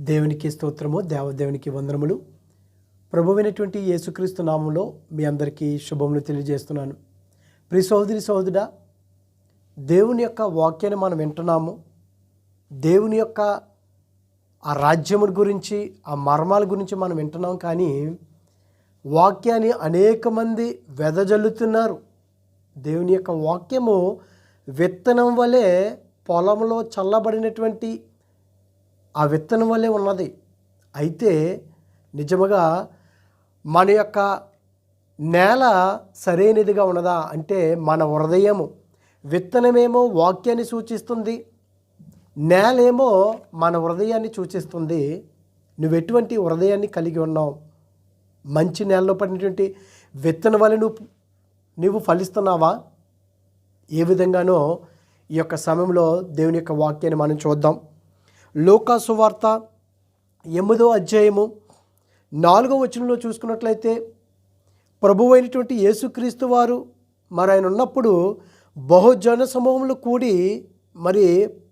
దేవునికి స్తోత్రము, దేవదేవునికి వందనములు. ప్రభువైనటువంటి యేసుక్రీస్తు నామంలో మీ అందరికీ శుభములు తెలియజేస్తున్నాను. ప్రియ సహోదరి సహోదరుడా, దేవుని యొక్క వాక్యాన్ని మనం వింటున్నాము. దేవుని యొక్క ఆ రాజ్యముల గురించి, ఆ మర్మాల గురించి మనం వింటున్నాం. కానీ వాక్యాన్ని అనేక మంది వెదజల్లుతున్నారు. దేవుని యొక్క వాక్యము విత్తనం వలె పొలంలో చల్లబడినటువంటి ఆ విత్తనం వల్లే ఉన్నది. అయితే నిజముగా మన యొక్క నేల సరైనదిగా ఉన్నదా అంటే, మన హృదయము, విత్తనమేమో వాక్యాన్ని సూచిస్తుంది, నేలేమో మన హృదయాన్ని సూచిస్తుంది. నువ్వు ఎటువంటి హృదయాన్ని కలిగి ఉన్నావు? మంచి నేలలో పడినటువంటి విత్తనం వల్ల నువ్వు ఫలిస్తున్నావా? ఏ విధంగానో ఈ యొక్క సమయంలో దేవుని యొక్క వాక్యాన్ని మనం చూద్దాం. లూకా సువార్త 8వ అధ్యాయము 4వ వచనంలో చూసుకున్నట్లయితే, ప్రభువైనటువంటి యేసుక్రీస్తు వారు ఆయన ఉన్నప్పుడు బహుజన సమూహములు కూడి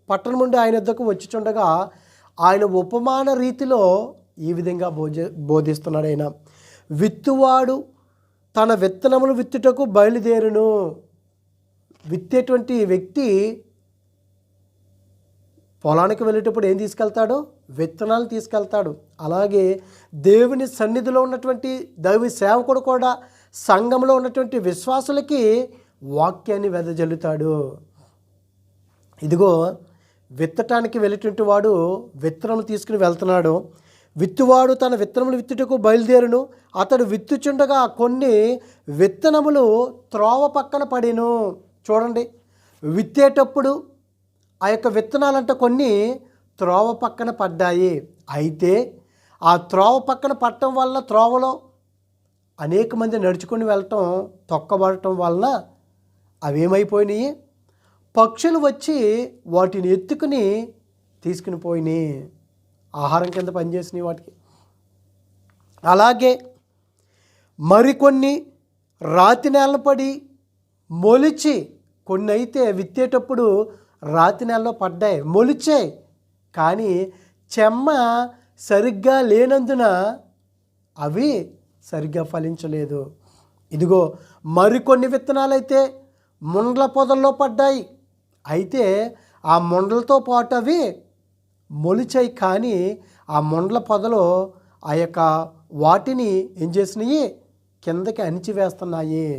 పట్టణం నుండి ఆయన వద్దకు వచ్చుచుండగా ఆయన ఉపమాన రీతిలో ఈ విధంగా బోధిస్తున్నాడు. ఆయన విత్తువాడు తన విత్తనములు విత్తుటకు బయలుదేరును. విత్తేటువంటి వ్యక్తి పొలానికి వెళ్ళేటప్పుడు ఏం తీసుకెళ్తాడో? విత్తనాలు తీసుకెళ్తాడు. అలాగే దేవుని సన్నిధిలో ఉన్నటువంటి దైవ సేవకుడు కూడా సంఘంలో ఉన్నటువంటి విశ్వాసులకి వాక్యాన్ని వెదజల్లుతాడు. ఇదిగో విత్తటానికి వెళ్ళేటువంటి వాడు విత్తనం తీసుకుని వెళ్తున్నాడు. విత్తువాడు తన విత్తనములు విత్తుటకు బయలుదేరును. అతడు విత్తుచుండగా కొన్ని విత్తనములు త్రోవ పక్కన పడెను. చూడండి, విత్తేటప్పుడు ఆ యొక్క విత్తనాలంటే కొన్ని త్రోవ పక్కన పడ్డాయి. అయితే ఆ త్రోవ పక్కన పడటం వల్ల త్రోవలో అనేక మంది నడుచుకొని వెళ్ళటం, తొక్కబడటం వలన అవేమైపోయినాయి? పక్షులు వచ్చి వాటిని ఎత్తుకుని తీసుకుని పోయినాయి. ఆహారం కింద పనిచేసినాయి వాటికి. అలాగే మరికొన్ని రాతి నేలను పడి మొలిచి, కొన్ని అయితే విత్తేటప్పుడు రాతి నెలలో పడ్డాయి, మొలిచాయి. కానీ చెమ్మ సరిగ్గా లేనందున అవి సరిగ్గా ఫలించలేదు. ఇదిగో మరికొన్ని విత్తనాలైతే ముండ్ల పొదల్లో పడ్డాయి. అయితే ఆ ముండ్లతో పాటు అవి మొలిచాయి. కానీ ఆ ముండ్ల పొదలో ఆ యొక్క వాటిని ఏం చేసినాయి? కిందకి అణిచివేస్తున్నాయి.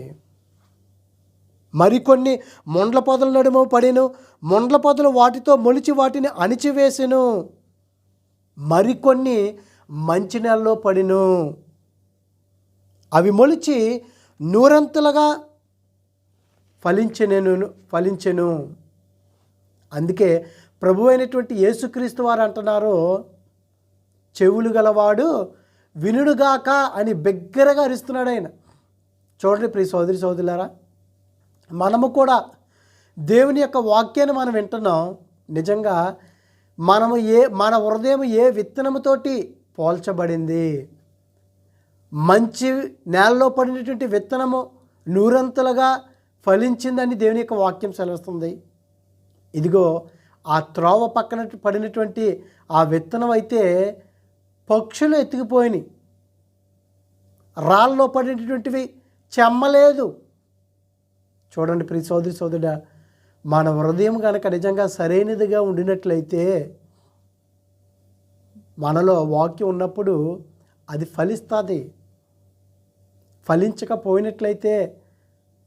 మరికొన్ని ముండ్ల పొదల నడుమ పడెను. ముండ్ల పొదలు వాటితో మొలిచి వాటిని అణిచివేసెను. మరికొన్ని మంచి నెలలో పడెను. అవి మొలిచి నూరంతలుగా ఫలించెను. అందుకే ప్రభువైనటువంటి యేసుక్రీస్తు వారు అంటున్నారు, చెవులు గలవాడు వినుడుగాక అని బిగ్గరగా అరుస్తున్నాడు ఆయన. చూడండి ప్రియ సోదరి సోదరులారా, మనము కూడా దేవుని యొక్క వాక్యాన్ని మనం వింటున్నాం. నిజంగా మన హృదయం ఏ విత్తనముతోటి పోల్చబడింది? మంచి నేలలో పడినటువంటి విత్తనము నూరంతలుగా ఫలించిందని దేవుని యొక్క వాక్యం సెలవుస్తుంది. ఇదిగో ఆ త్రోవ పక్కన పడినటువంటి ఆ విత్తనం అయితే పక్షులు ఎత్తుకుపోయినాయి. రాళ్ళలో పడినటువంటివి చెమ్మలేదు. చూడండి ప్రియ సోదరి సోదరుడా, మన హృదయం కనుక నిజంగా సరైనదిగా ఉండినట్లయితే, మనలో వాక్యం ఉన్నప్పుడు అది ఫలిస్తుంది. ఫలించకపోయినట్లయితే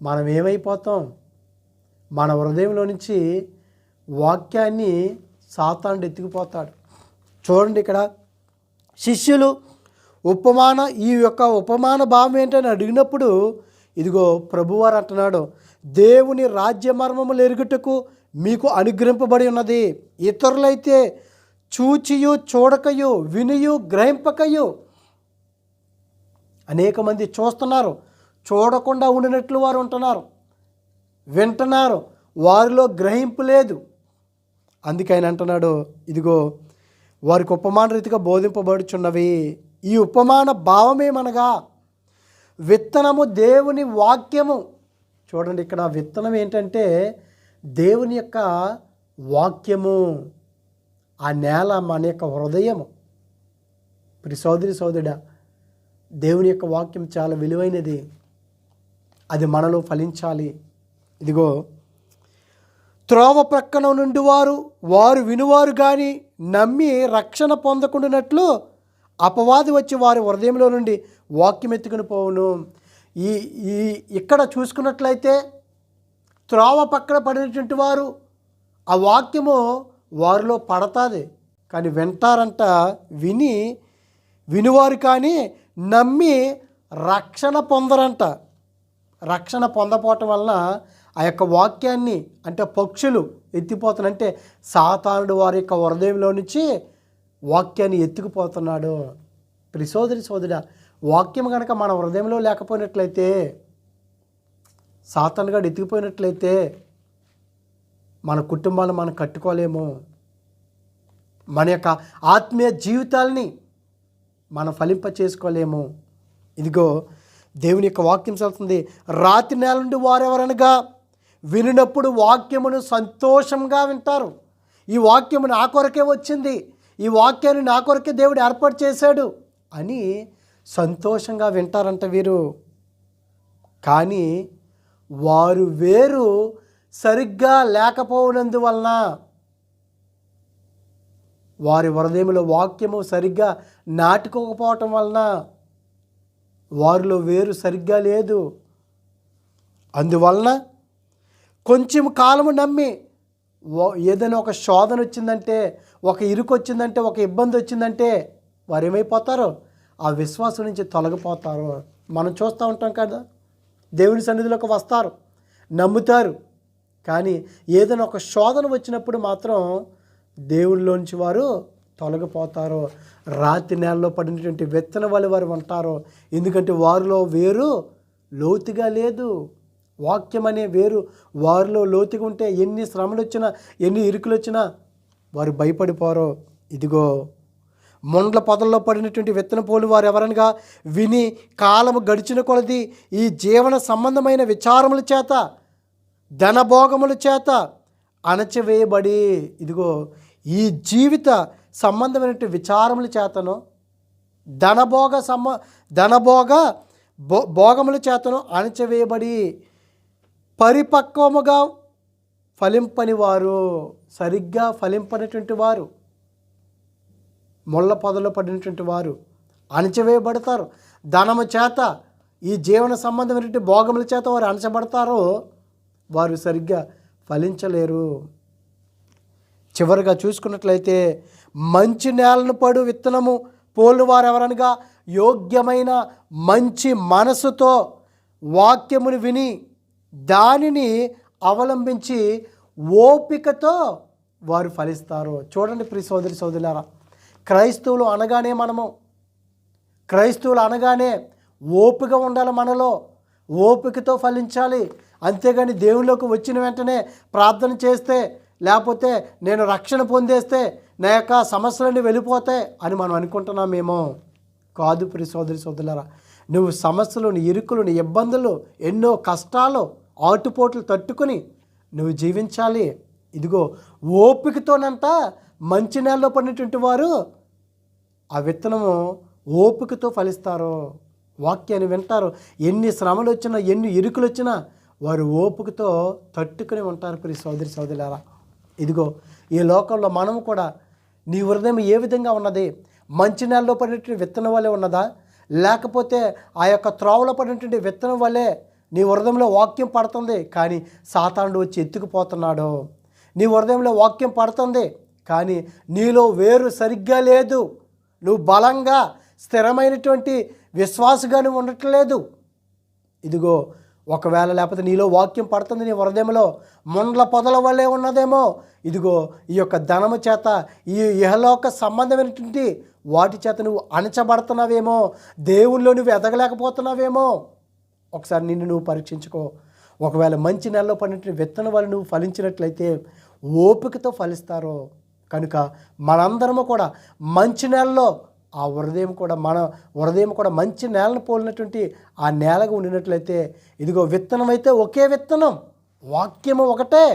మనం ఏమైపోతాం? మన హృదయంలో నుంచి వాక్యాన్ని సాతానుడు ఎత్తుకుపోతాడు. చూడండి, ఇక్కడ శిష్యులు ఈ యొక్క ఉపమాన భావం ఏంటని అడిగినప్పుడు, ఇదిగో ప్రభువారు అంటున్నాడు, దేవుని రాజ్య మర్మములు ఎరుగుటకు మీకు అనుగ్రహింపబడి ఉన్నది. ఇతరులైతే చూచియు చూడకయు వినియు గ్రహింపకయు. అనేక మంది చూస్తున్నారు, చూడకుండా ఉండినట్లు వారు ఉంటున్నారు, వింటున్నారు, వారిలో గ్రహింపు లేదు. అందుకే ఆయన అంటున్నాడు, ఇదిగో వారికి ఉపమాన రీతిగా బోధింపబడుచున్నవి. ఈ ఉపమాన భావమేమనగా, విత్తనము దేవుని వాక్యము. చూడండి, ఇక్కడ విత్తనం ఏంటంటే దేవుని యొక్క వాక్యము. ఆ నేల మన యొక్క హృదయము. ప్రియ సోదరి సోదరుడా, దేవుని యొక్క వాక్యం చాలా విలువైనది. అది మనలో ఫలించాలి. ఇదిగో, త్రోవ ప్రక్కన నుండి వారు వినువారు కానీ నమ్మి రక్షణ పొందకుండానట్లు అపవాది వచ్చి వారి హృదయంలో నుండి వాక్యం ఎత్తుకుని పోవును. ఈ ఈ ఇక్కడ చూసుకున్నట్లయితే త్రోవ పక్కన పడినటువంటి వారు ఆ వాక్యము వారిలో పడతాది, కానీ వింటారంట. వినువారు కానీ నమ్మి రక్షణ పొందరంట. రక్షణ పొందపోవటం వలన ఆ యొక్క వాక్యాన్ని అంటే పక్షులు ఎత్తిపోతానంటే సాతానుడు వారి యొక్క హృదయంలో నుంచి వాక్యాన్ని ఎత్తుకుపోతున్నాడు. ప్రియ సోదరి సోదరుడా, వాక్యం కనుక మన హృదయంలో లేకపోయినట్లయితే, సాతానుగా ఎత్తుకుపోయినట్లయితే మన కుటుంబాలను మనం కట్టుకోలేము. మన యొక్క ఆత్మీయ జీవితాల్ని మనం ఫలింప చేసుకోలేము. ఇదిగో దేవుని యొక్క వాక్యం చెప్తుంది, రాతి నేల నుండి వారెవరనగా వినినప్పుడు వాక్యమును సంతోషంగా వింటారు. ఈ వాక్యము నా కొరకే వచ్చింది, ఈ వాక్యాన్ని నా కొరకే దేవుడు ఏర్పాటు చేశాడు అని సంతోషంగా వింటారంట వీరు. కానీ వారు వేరు సరిగ్గా లేకపోవనందువలన, వారి హృదయంలో వాక్యము సరిగ్గా నాటుకోకపోవటం వలన వారిలో వేరు సరిగ్గా లేదు. అందువలన కొంచెం కాలము నమ్మి ఏదైనా ఒక శోధన వచ్చిందంటే, ఒక ఇరుకు వచ్చిందంటే, ఒక ఇబ్బంది వచ్చిందంటే వారు ఏమైపోతారో ఆ విశ్వాసం నుంచి తొలగిపోతారు. మనం చూస్తూ ఉంటాం కదా, దేవుని సన్నిధిలోకి వస్తారు, నమ్ముతారు, కానీ ఏదైనా ఒక శోధన వచ్చినప్పుడు మాత్రం దేవుళ్ళలోంచి వారు తొలగిపోతారు. రాతి నేలలో పడినటువంటి విత్తనం వల్ల వారు ఉంటారు. ఎందుకంటే వారిలో వేరు లోతుగా లేదు. వాక్యం అనే వేరు వారిలో లోతుగా ఉంటే ఎన్ని శ్రమలు వచ్చినా, ఎన్ని ఇరుకులు వచ్చినా వారు భయపడిపోరు. ఇదిగో, మొండ్ల పొదల్లో పడినటువంటి విత్తన పోలు వారు ఎవరనగా విని కాలము గడిచిన కొలది ఈ జీవన సంబంధమైన విచారముల చేత, ధనభోగముల చేత అణచివేయబడి, ఇదిగో ఈ జీవిత సంబంధమైన విచారముల చేతను, భోగముల చేతను అణచివేయబడి పరిపక్వముగా ఫలింపని వారు, సరిగ్గా ఫలింపనటువంటి వారు, ముళ్ళ పొదలో పడినటువంటి వారు అణచివేయబడతారు. ధనము చేత, ఈ జీవన సంబంధమైనటువంటి భోగముల చేత వారు అణచబడతారు. వారు సరిగ్గా ఫలించలేరు. చివరిగా చూసుకున్నట్లయితే మంచి నేలను పడు విత్తనము పోలు వారు ఎవరనగా యోగ్యమైన మంచి మనసుతో వాక్యమును విని దానిని అవలంబించి ఓపికతో వారు ఫలిస్తారు. చూడండి ప్రియ సోదరి సోదరులారా, క్రైస్తవులు అనగానే ఓపిక ఉండాలి. మనలో ఓపికతో ఫలించాలి. అంతేగాని దేవుళ్ళలోకి వచ్చిన వెంటనే ప్రార్థన చేస్తే, లేకపోతే నేను రక్షణ పొందేస్తే నా యొక్క సమస్యలన్నీ వెళ్ళిపోతాయి అని మనం అనుకుంటున్నామేమో. కాదు ప్రియ సోదరి సోదరులారా, నువ్వు సమస్యలు, నీ ఇరుకులు, నీ ఇబ్బందులు, ఎన్నో కష్టాలు, ఆటుపోట్లు తట్టుకుని నువ్వు జీవించాలి. ఇదిగో ఓపికతోనంట మంచి నేలలో పడినటువంటి వారు ఆ విత్తనము ఓపికతో ఫలిస్తారు. వాక్యాన్ని వింటారు. ఎన్ని శ్రమలు వచ్చినా, ఎన్ని ఇరుకులు వచ్చినా వారు ఓపికతో తట్టుకుని ఉంటారు. ప్రియ సోదరి సోదరులారా, ఇదిగో ఈ లోకంలో మనము కూడా, నీ హృదయం ఏ విధంగా ఉన్నది? మంచి నేలలో పడినటువంటి విత్తనం వల్లే ఉన్నదా, లేకపోతే ఆ యొక్క త్రోవలో పడినటువంటి విత్తనం వల్లే నీ హృదయంలో వాక్యం పడుతుంది కానీ సాతానుడు వచ్చి ఎత్తుకుపోతున్నాడు? నీ హృదయంలో వాక్యం పడుతుంది కానీ నీలో వేరు సరిగ్గా లేదు. నువ్వు బలంగా స్థిరమైనటువంటి విశ్వాసగానే ఉండట్లేదు. ఇదిగో, ఒకవేళ లేకపోతే నీలో వాక్యం పడుతుంది, నీ హృదయంలో ముండ్ల పొదల వల్లే ఉన్నదేమో. ఇదిగో ఈ యొక్క ధనము చేత, ఈ ఇహలోక సంబంధమైనటువంటి వాటి చేత నువ్వు అణచబడుతున్నావేమో, దేవుల్లో నువ్వు ఎదగలేకపోతున్నావేమో. ఒకసారి నిన్ను నువ్వు పరీక్షించుకో. ఒకవేళ మంచి నెలలో పడినటువంటి విత్తనం వల్ల నువ్వు ఫలించినట్లయితే ఓపికతో ఫలిస్తారు. కనుక మనందరము కూడా మంచి నేలలో, ఆ మన హృదయం కూడా మంచి నేలను పోలినటువంటి ఆ నేలగా ఉండినట్లయితే, ఇదిగో విత్తనం అయితే ఒకే విత్తనం, వాక్యము ఒకటే,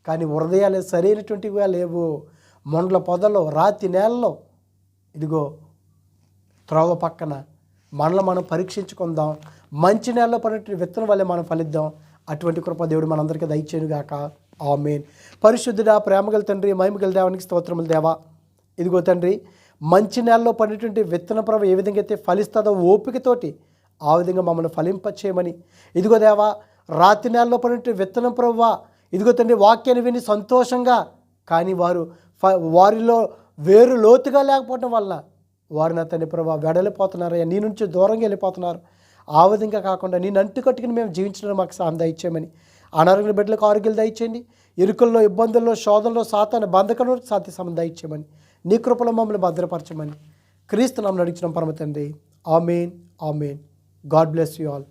కానీ హృదయాలు సరైనటువంటివిగా లేవు. మొండ్ల పొదలో, రాతి నేలలో ఇదిగో త్రోవ పక్కన మనల్ని మనం పరీక్షించుకుందాం. మంచి నేలలో పడినటువంటి విత్తనం వల్లే మనం ఫలిద్దాం. అటువంటి కృప దేవుడు మనందరికీ దయచేయును గాక. ఆమేన్. పరిశుద్ధుడా, ప్రేమగల తండ్రి, మహిమగల దేవానికి స్తోత్రములు దేవా. ఇదిగో తండ్రి, మంచి నేలలో పడినటువంటి విత్తన ప్రభు ఏ విధంగా అయితే ఫలిస్తుందో ఓపికతోటి ఆ విధంగా మమ్మల్ని ఫలింపచేయమని. ఇదిగో దేవా, రాతి నేలలో పడినటువంటి విత్తనం ప్రభువా, ఇదిగో తండ్రి, వాక్యాన్ని విని సంతోషంగా, కానీ వారిలో వేరు లోతుగా లేకపోవటం వల్ల వారు నా తండ్రి ప్రభా వెడలిపోతున్నారయ్యా, నీ నుంచి దూరంగా వెళ్ళిపోతున్నారు. ఆ విధంగా కాకుండా నేను అంటు కట్టుకుని మేము జీవించడం మాకు సాయం దయచేయమని. అనారోగ్య బిడ్డలకు ఆరోగ్యాలు దయచేయండి. ఇరుకుల్లో, ఇబ్బందుల్లో, శోధనలో, సాతాను బంధకంలో శాంతి సంబంధం దయచేయమని, నీ కృపలో మమ్మల్ని భద్రపరచమని క్రీస్తు నామమున అడిగిన పరమ తండ్రి. Amen, amen. God bless you all.